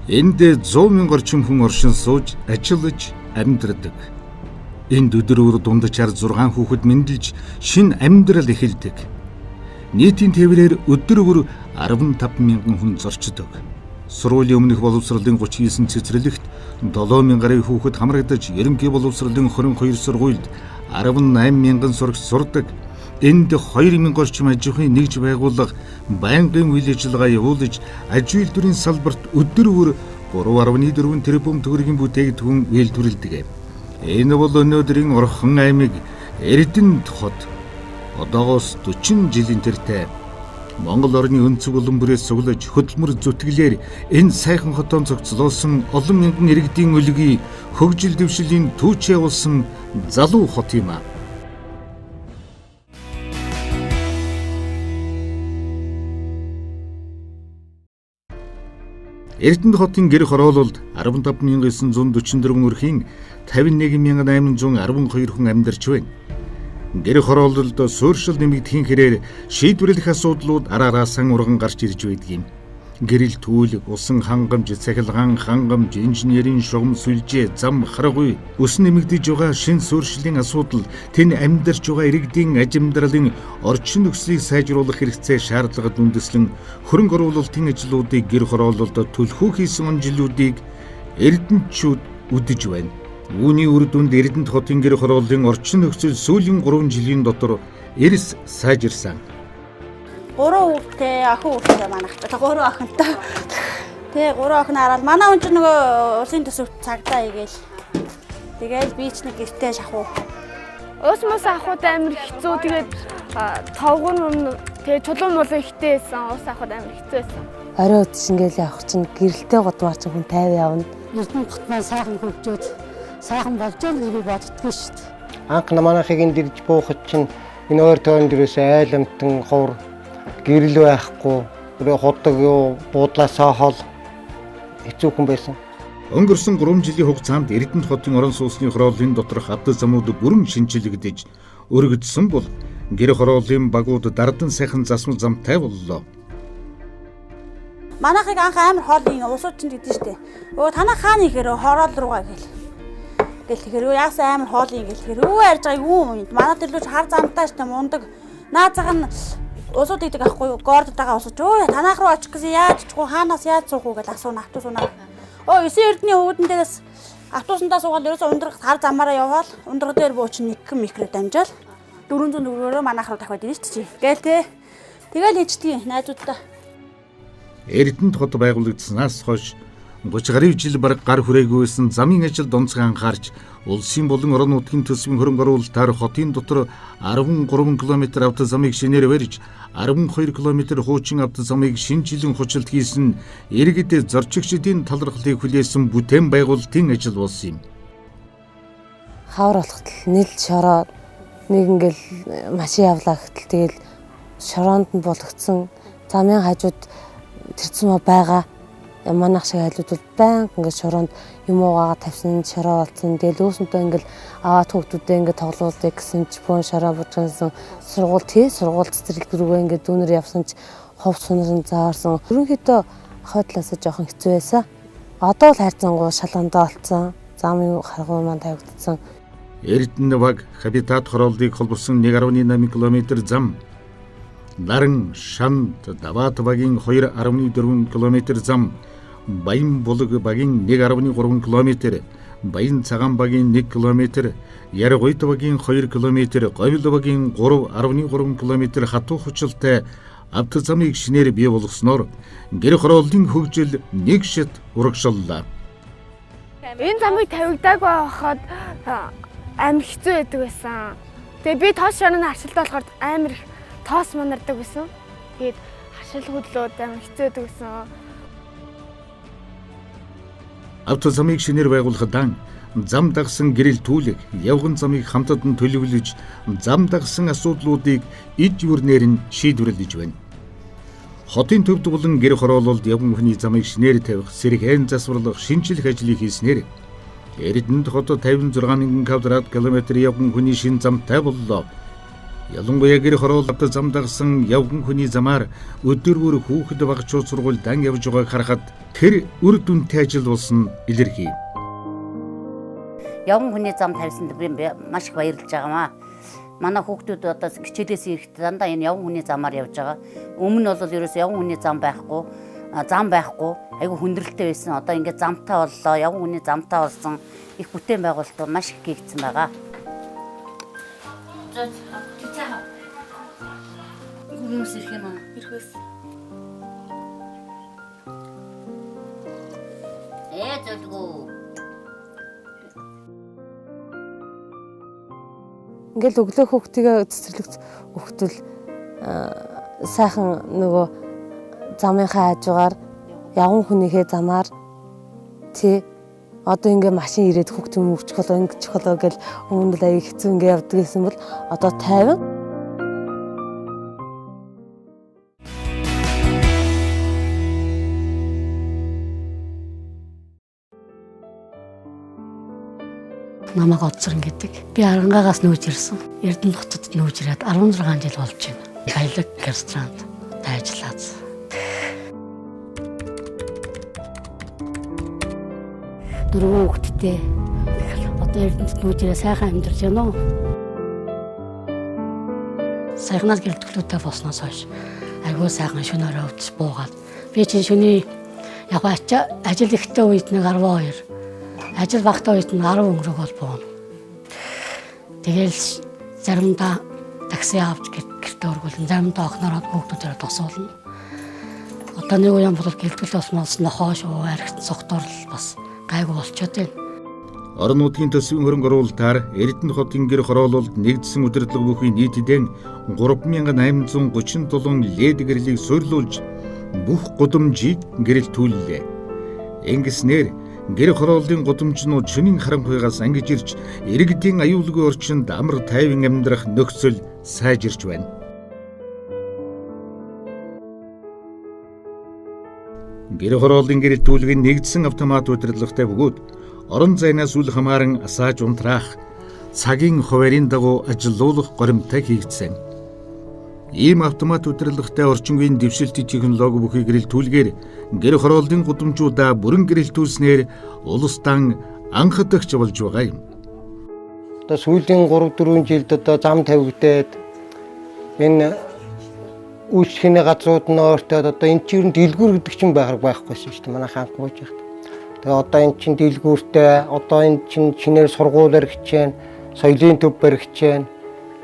Энд 100 мянган орчим хүн оршин сууж, ажиллаж, амьдардаг. Энд өдөр дундаж 6 хүүхэд мэндэлж, шинэ амьдрал эхэлдэг. Нийтийн тээврээр өдөр 15 мянган хүн зорчдог. Сургуулийн өмнөх боловсролын 39 цэцэрлэгт 7 мянган гаруй хүүхэд хамрагдаж, ерөнхий боловсролын 22 сургуульд 18 мянган сурагч сурдаг. Энд 2000 орчим аж ахуйн нэгж байгууллага байнгын үйл ажиллагаа явуулж, аж үйлдвэрийн салбарт өдөр 3.4 тэрбум төгрөгийн бүтээгдэхүүн үйлдвэрлэдэг. Энэ бол өнөөдрийн Орхон аймаг Эрдэнэт хот. Одоогоос 40 жилийн тэртээ Монгол орны өнцөг улам бүрээс суглаж, хөдөлмөр зүтгэлээр энэ сайхан хотон зохицлоосон олон мянган иргэдийн өлгий хөгжил дэвшилийн түүч явуулсан залуу хот юм а. Эрдэнэт хотын гэр хороололд 15,944 өрхийн 51,812 хүн амьдарч байна. Гэр хороололд суурьшил нэмэгдэхийн хэрээр шийдвэрлэх асуудлууд араараасан урган гарч ирж байдаг юм. Гэрэл түүл, усан хангамж, цахилгаан хангамж, инженерийн шугам сүлжээ, зам харгуй, ус нэмэгдэж байгаа шин суурьшлийн асуудал тэн амьдарч байгаа иргэдийн аж амьдралын орчин нөхцөлийг сайжруулах хэрэгцээ шаардлагад үндэслэн хөрөнгө оруулалтын ажлуудыг гэр хороололд төлхөө хийсэн он жилүүдийг эрдэнэтчүүд үдэж байна. Үүний үр дүнд Эрдэнэт хотын гэр хорооллын орчин нөхцөл сүүлийн 3 жилийн дотор эрс сайжирсан. 3 хүүхдээ охин хүүхдээ манайх 3 охинтой. Тэгээ 3 охин хараад манай хүн ч нөгөө улсын төсөвт цагдаа игээл. Тэгээд би ч нэг гэртээ шахуу. Ус мус авахуд амар хэцүү. Тэгээд тавган тэгээ чулуун мулын ихтэй байсан. Ус авахуд амар хэцүү байсан. Орой үдшингээл явах чинь гэрэлтэй годвар чинь хүн 50 явна. Эрдэнэт хотноо сайхан хөгжөөд сайхан болж байгаа гэж би боддгоо шүү дээ. Анх намаахыг энэ дэрж буухад чинь энэ өөр тойрон дээрээс айламтан ховор гэрэл байхгүй, худаг буудлаасаа хол хэцүүхэн байсан. Өнгөрсөн 3 жилийн хугацаанд Эрдэнэт хотын орон сууцны хорооллын доторх авто замууд бүрэн шинчилэгдэж өргөдсөн бол гэр хорооллын багууд дардан сайхан засмал замтай боллоо. Манайхыг анх амар хоолын усууд чинь гэдэг штэ. Өө танаа хааны ихээр хороол руугаа гэл. Тэгэхээр яасан амар хоолын гэлэхээр өө ярьж байгаа юм. Манай төрлөж хар замтай штэ мундаг. Наацаг нь усууд идэг ахгүй юу? Гордод байгаа усууд. Өө танаах руу очих гэсэн яаж чгүй хаанаас яаж суух уу гэж асууна автобус унаа. Өө 9 эрдний хөвгдөн дээрээс автобусандаа суугаад ерөөсө ундрах хар замаараа яваал ундраг дээр бууч 1 микро дамжаал 400 төгрөгөөр манайх руу дахиад ирж чи. Гээл те. Тэгэл хийчдэг найзуудтай. Эрдэнэт хот байгуулагдсанаас хойш 30 гаруй жил бараг гар хүрээгүйсэн замын ажилд онцгой анхаарч улсын болон орон нутгийн төсвийн хөрөнгө оруулалтаар хотын дотор 13 км автозамыг шинээр барьж 12 км хуучин автозамыг шинжилэн хучлалт хийсэн иргэд зорчигчдын талархлыг хүлээсэн бүтээн байгуулалтын ажил болсон юм. Хавар болоход нийл шороо нэг ингээл машин явлаа гэтэл тэгэл шороонд нь болгоцсон замын хажууд тэрцэн байгаа. Манайх шиг айлууд бол баян ингээд шороонд юм уугаа тавьсан шороо болсон. Тэгэл өөсөнтөө ингээд аваад хүүхдүүдээ ингээд тоглуулдаг гэсэн ч бөөн шороо бодсон сургууль цэцэрлэг рүүгээ ингээд дүүнэр явсан ч хов сунарын заарсан. Ерөнхийдөө хойдлоосоо жоохон хэцүү байсан. Одоо л хайрцангуй шалгандаа олцсон. Замын харгуй маань тавигдсан. Эрдэнэт баг хабитат хорооллыг холбосон 1.8 км зам. Наран, Шанд, Даваат багийн 2.4 км зам, Баян булаг багийн 1.3 км, Баян цагаан багийн 1 км, Яргойт багийн 2 км, Говьл багийн 3.3 км хатуу хүчилтэй автозамыг шинээр бий болгосноор гэр хорооллын хөгжил нэг шат урагшиллаа. Энэ замыг тавигдааг байхад амар хэцүү байдаг байсан. Тэгээ би тоос шорооны аршилт болохоор амар тоос манардаг байсан. Тэгээд хашил хөдлөөд амар хэцүү байдаг байсан. Автозамыг шинээр байгуулахад зам дагсан гэрэл түүлэг явган замыг хамтад нь төлөвлөж зам дагсан асуудлуудыг эд юрнээр нь шийдвэрлэж байна. Хотын төвд болон гэр хороололд явган хүний замыг шинээр тавих, сэргээн засварлах, шинжилэх ажлыг хийснээр Эрдэнэт хотод 56,000 квадрат километр явган хүний шин замтай боллоо. Ялангуяа гэр хороололд зам дагсан явган хүний замаар өдөр бүр хүүхэд багчууд сургууль дан явж байгааг харахад тэр үр дүнтэй ажил болсон илэрхий. Явган хүний зам тавьсанд би маш их баярлж байгаамаа. Манай хүүхдүүд одоо хичээлээс ирэхдээ дандаа энэ явган хүний замаар явж байгаа. Өмнө нь бол ерөөсөө явган хүний зам байхгүй, айгүй хүндрэлтэй байсан. Одоо ингээд замтай боллоо, явган хүний замтай болсон их бүтээн байгуулалт маш их хийгдсэн байгаа. Хүмүүс ирэх юм аа? Ирэхээс. Зөвлгөө. Ингээл өглөө хүүхдийгээ цэцэрлэгт өгтөл сайхан нөгөө замынхаа хажуугаар явган хүнийхээ замаар тий одоо ингээ машин ирээд хүүхдээ мөвчих болоо ингэчих болоо гэл өмнө л аяг хэцүү ингээ явдаг гэсэн бол одоо тайван. Намайг Одсран гэдэг. Би Арангаагаас нүүж ирсэн. Эрдэнэ хотод нүүж ирээд 16 жил болж байна. Баялаг ресторанд ажиллаад. Дөрвөн хүүхэдтэй. Одоо Эрдэнэт нүүж ирээ сайхан амьдарч байна уу? Сайхнаас гэлтгэлүүтэй болсноос хойш айгүй сайхан шөнөөрөө өвдөж буугаад. Би чинь шөнийн яг ажил ихтэй үед нэг 12 ажил багтаа үед нь 10 өнгөрөг бол бууна. Тэгэл заримдаа такси авч гэртээ өргүүлэн, заримдаа охинороо хүүхдүүдээр тосуулна. Одоо нэг юм бол гэлтгэл болсноос нохоо шүү, архит цогтоорл бас гайгүй болчиход байна. Орон нутгийн төсвийн хөрөнгө оруулалтаар Эрдэнэ хотын гэр хороололд нэгдсэн удирдлага бүхий нийтдээ 3837 лед гэрлийг суйрлуулж бүх гудамжийг гэрэлтүүллээ. Ингэснээр гэр хорооллын гудамжнууд шөнийн харанхуйгаас ангиж ирж иргэдийн аюулгүй орчинд амар тайван амьдрах нөхцөл сайжирч байна. Гэр хорооллын гэрэлтүүлэг нь нэгдсэн автомат удирдлагатай бөгөөд орон зайнаас үл хамааран асааж унтраах цагийн хуваарийн дагуу ажиллуулах горимтай хийгдсэн. Ийм автомат удирдлагатай орчингийн дэвшилт технологи бүхий гэрэлтүүлгээр гэр хорооллын гудамжуудаа бүрэн гэрэлтүүлснээр улс дан анхадагч болж байгаа юм. Одоо сүүлийн 3-4 жилд одоо зам тавигдаад энэ үйлчлэхний газрууд нь өөртөө одоо энэ чинь дэлгүүр гэдэг чинь байхгүйсэн шүү дээ. Манай хаан гооч яхад. Тэгээ одоо энэ чинь дэлгүүртэй, одоо энэ чинь чинээр сургуулиар хичээн, соёлын төв баригчээн.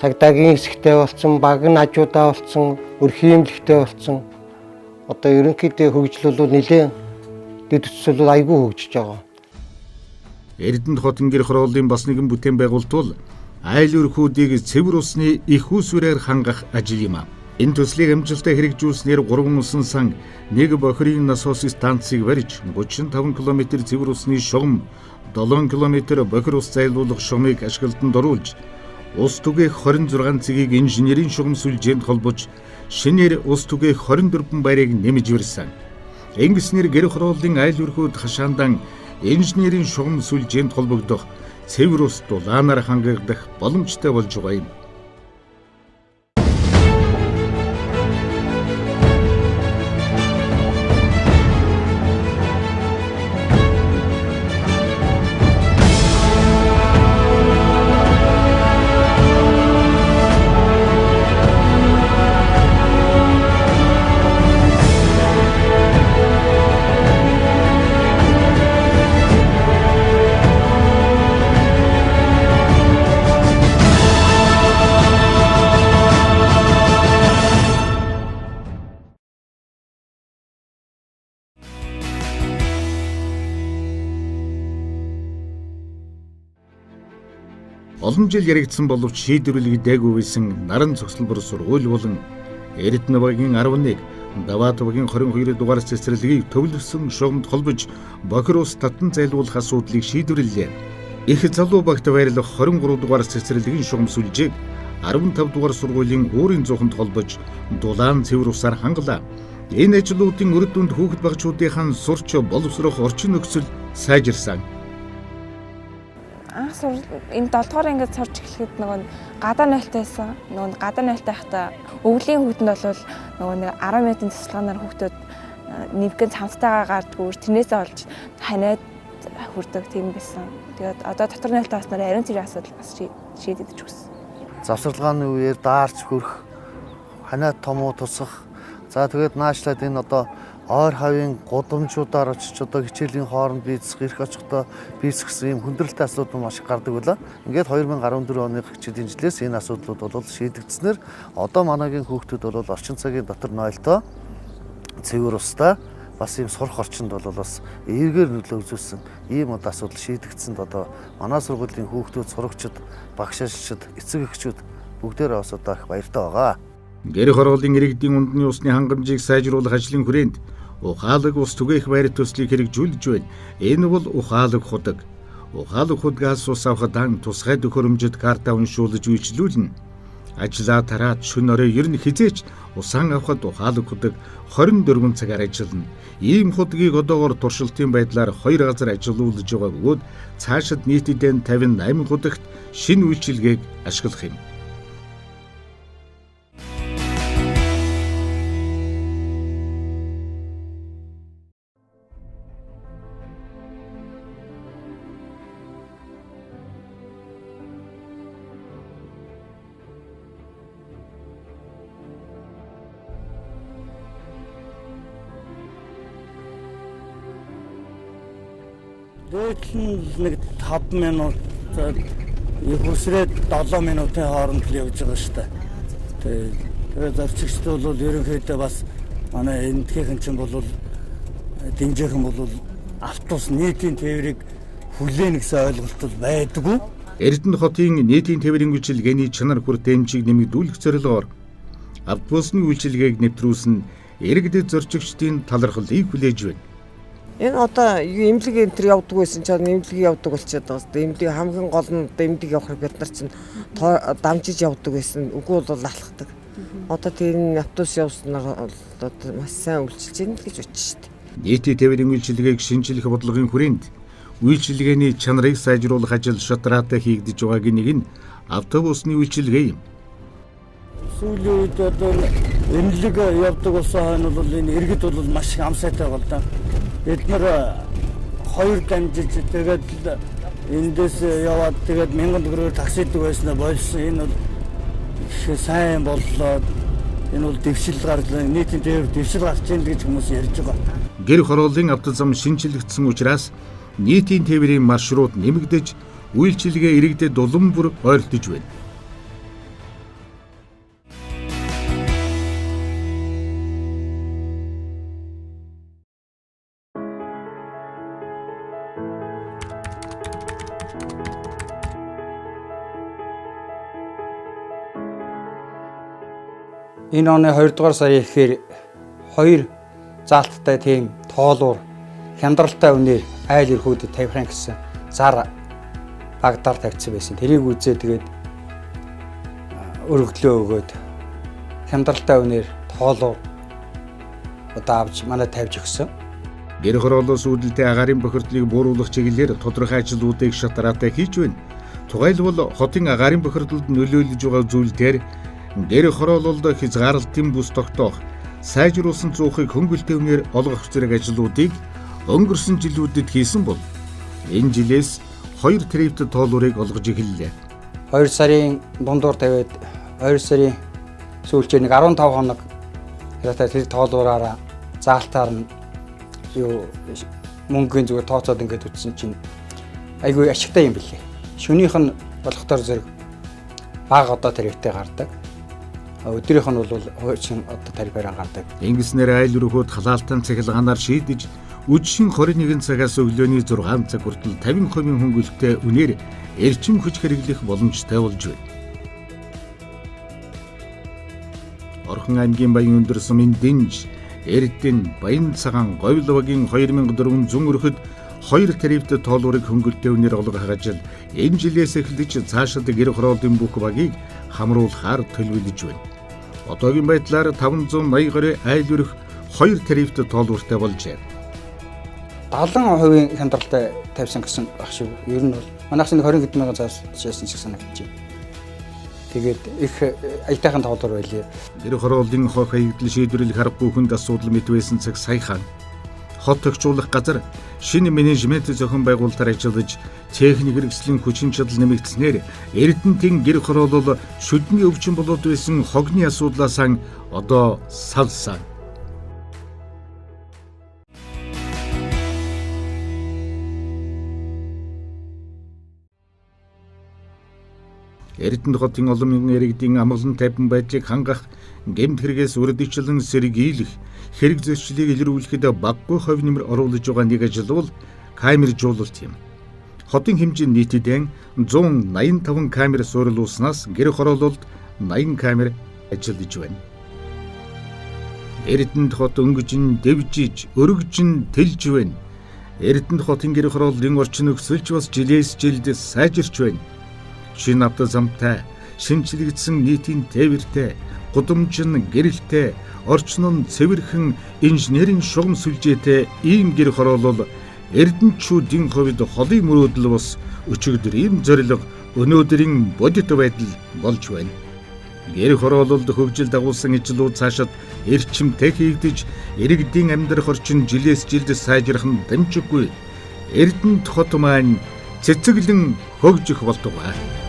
Цагдаагийн хэсэгтэй болсон, баг нь хажуудаа болсон, өрхийн эмнэлэгтэй болсон. Одоо ерөнхийдөө хөгжил бол нэлээд дэд үтс бол айгүй хөгжиж байгаа. Эрдэнэ хотын гэр хорооллын бас нэгэн бүтээн байгуулалт бол айл өрхүүдийг цэвэр усны их усүрээр хангах ажил юм. Энэ төслийг амжилттай хэрэгжүүлснээр 3 усан сан нэг бохирын насос станцыг барьж 35 км цэвэр усны шугам, 7 км бохир ус зайлуулах шугамыг ашиглалтанд оруулж ус түгээх 26 цэгийг инженерийн шугам сүлжээнд холбож шинээр ус түгээх 24 байрыг нэмж ирсэн. Ингэснээр гэр хорооллын айл өрхүүд хашаандан инженерийн шугам сүлжээнд холбогдох цэвэр ус дулаанаар хангагдах боломжтой болж байгаа юм. Олон жил яригдсан боловч шийдвэрлэг дайгүй байсан наран цогцлбор сургууль болон Эрдэнэ багийн 11, Даваат багийн 22 дугаар цэцэрлэгийг төвлөрсөн шугамд холбож бохир ус татан зайлуулах асуудлыг шийдвэрлэлээ. Их залуу багт байрлах 23 дугаар цэцэрлэгийн шугам сүлжээг 15 дугаар сургуулийн өөрийн зууханд холбож дулаан цэвэр усаар хангалаа. Энэ ажлуудын үр дүнд хүүхэд багчуудынхаа сурч боловсрох орчин нөхцөл сайжирсан. анх сурал энэ 7 дугаар ангид сурч эхлэхэд нөгөө гадаа 0-тай байсан. Нөгөө гадаа 0-тай хахта өвлийн хүүтэнд бол нөгөө нэг 10 минутын тасалгаанаар хүүхдүүд нэвгэн цамцтайгаа гардггүй тэрнээсээ олж ханиад хүрдэг тийм байсан. Тэгээд одоо дотор 0-тай баснаар ариун цэрийн асуудал бас шийдэгдэж өгсөн. Завсарлагын үеэр даарч хөрөх, ханиад томуу тусах. За тэгээд наашлаад энэ одоо ойр хавийн гудамжуудаар очиж одоо хичээлийн хооронд бийцэх, ирэх очихдоо бийцсэн юм хүндрэлтэй асуудал маш их гардаг байлаа. Ингээд 2014 оны хичээлийн жилээс энэ асуудлууд бол шийдэгдснээр одоо манайгийн хүүхдүүд бол орчин цагийн дотор 0-той цэвэр устай бас ийм сурах орчинд бол бас эергээр нөлөө үзүүлсэн ийм одоо асуудал шийдэгдсэнд одоо манай сургуулийн хүүхдүүд, сурагчид, багшаачид, эцэг эхчүүд бүгдээрээ бас одоо их баяртай байгаа. Гэр хорооллын иргэдийн үндэсний усны хангамжийг сайжруулах ажлын хүрээнд ухаалаг ус түгээх байр төслийг хэрэгжүүлж байна. Энэ бол ухаалаг худаг. Ухаалаг худгаас ус авахад тусгай төхөөрөмжөд карта уншуулж үйлчлүүлнэ. Ажлаа тараад шөнө орой ер нь хизээч усан авахд ухаалаг худаг 24 цагаар ажиллана. Ийм худгийг одоогоор туршилтын байдлаар 2 газар ажиллуулж байгаа бөгөөд цаашид нийтдээ 58 худагт шинэ үйлчилгээг ашиглах юм. Дээдлэн нэг 5 минут их усрээд 7 минутын хооронд л явж байгаа шүү дээ. Тэгээд зорчигчд бол ерөнхийдөө бас манай эндхийн чинь бол дэмжээхэн бол автобус нийтийн тээврийг хүлээнэ гэсэн ойлголт байдаггүй. Эрдэнэ хотын нийтийн тээврийн үйлчилгээний чанар хүр дэмжийг нэмэгдүүлэх зорилгоор автобусны үйлчилгээг нэвтрүүлсэн иргэдэд зорчигчдын талархлыг хүлээж байна. Энэ одоо эмнэлэг энэ төр явдаг байсан ч эмнэлэг явдаг болчиход байгаа. Эмнэлэг хамгийн гол нь эмнэлэг явахаар бид нар чинь дамжиж явдаг байсан. Үгүй бол алхахдаг. Одоо тэр автобус явснаар одоо маш сайн үйлчилж байна гэж бодчих шүү дээ. Нийтийн тээврийн үйлчилгээг шинжлэх бодлогын хүрээнд үйлчилгээний чанарыг сайжруулах ажил шатраатай хийгдэж байгаагийн нэг нь автобусны үйлчилгээ юм. Сүүлийн үед одоо эмнэлэг явдаг болсон хойно бол энэ иргэд бол маш их амсайтай боллоо. Бид нар 2 дамжиж тэгээд эндээс яваад тэгээд 1000 төгрөгөөр таксидаг байснаа болсон. Энэ бол их сайн боллоо. Энэ бол дэвшил гарлаа. Нийтийн тээвэр дэвшил гарч ийн гэж хүмүүс ярьж байгаа. Гэр хорооллын автозам шинжлэгдсэн учраас нийтийн тээврийн маршрут нэмэгдэж үйлчилгээ иргэдэд улам бүр ойртож байна. Энэ оны 2 дугаар сарын ихээр 2 заалттай тийм тоолуур хямдралтай үнээр айл эрхүүдэд тавихын гэсэн зар багдаар тавьсан байсан. Тэрийг үзээ тэгээд өргөдлөө өгөөд хямдралтай үнээр тоолуур одоо авч манай тавьж өгсөн. Гэр хорооллоос үүдэлтэй агаарын бохирдлыг бууруулах чиглэлээр тодорхой ажлуудыг шатраатай хийж байна. Тухайлбал хотын агаарын бохирдлод нөлөөлж байгаа зүйлээр гэр хорооллолд хязгаарлалтын бүс тогтоох, сайжруулсан зуухыг хөнгөлтэй үнээр олгох зэрэг ажлуудыг өнгөрсөн жилүүдэд хийсэн бол энэ жилээс 2 трипт тоолуурыг олгож эхэллээ. 2 сарын дундуур тавиад 2 сарын сүүлчээр нэг 15 хоног тэр тоолуураараа заалтаар нь юу мөнгөний зүгээр тооцоод ингээд үтсэн чинь айгүй ашигтай юм билээ. Шөнийх нь болохдоор зэрэг бага одоо тарифтай гардаг. Өдрийнх нь бол хуучин одоо тарифаар гардаг. Ингэснээр айл өрхөд халаалтан цахилгаанаар шийдэж үдшин 21 цагаас өглөөний 6 цаг хүртэл 50% хөнгөлөлттэй үнээр эрчим хүч хэрэглэх боломжтой болж байна. Орхон аймгийн Баян өндөр сумын Дэнж, Эрдэнэ, Баян цагаан, Говьловагийн 2400 өрхөд 2 тарифт тоолуурыг хөнгөлөлттэй үнээр олгох ажил энэ жилээс эхлэж цаашид гэр хорооллын бүх багийг хамруулахаар төлөвлөж байна. Одоогийн байдлаар 580 гаруй айл өрх 2 тарифт тоолууртай болжээ. 70% хямдралтай тавьсан гэсэн баг шүү. Ер нь бол Манайх чинь 20 хэдэн мянган цаас шаасан шиг санагдаж байна. Тэгээд их аятайхан тоглоор байлээ. Гэр хорооллын хоо хаягдл шийдвэрлэх аргагүй хүнд асуудал мэт байсан цаг саяхан хот төгжүүлэх газар шинэ менежмент зохион байгуулалтаар ажиллаж техник хэрэгслийн хүчин чадал нэмэгдснээр Эрдэнэтийн гэр хороолол шүдний өвчин болоод байсан хогны асуудлаас одоо салсан. Эрдэнэт хотын олон мянган иргэдийн амгалан тайван байдлыг хангах, гэмт хэрэгээс үрдэгчлэн сэргийлэх, хэрэг зөрчлийг илрүүлэхэд баггүй хувь нэмэр оруулж байгаа нэг ажил бол камержуулалт юм. Хотын хэмжээ нийтэд 185 камер суурилуулснаас гэр хороололд 80 камер ажиллаж байна. Эрдэнэт хот өнгөжин, дэвжиж, өргөжин, тэлж байна. Эрдэнэт хотын гэр хорооллын орчин өксөлж бас жилээс жилд сайжирч байна. Шинэ авто замтай, шинжлэгдсэн нийтийн тээвэртэй, гудамжин гэрэлтэй, орчин нь цэвэрхэн инженерийн шугам сүлжээтэй ийм гэр хороолол эрдэнэтчүүдийн хувьд холын мөрөөдөл бас өчигдрийн зорилго, өнөөдрийн бодит байдал болж байна. Гэр хороололд хөгжил дагуулсан ажлууд цаашид эрчимтэй хийгдэж, иргэдийн амьдрах орчин жилээс жилд сайжрах нь дамжиггүй. Эрдэнэт хот маань цэцэглэн хөгжих болтугай.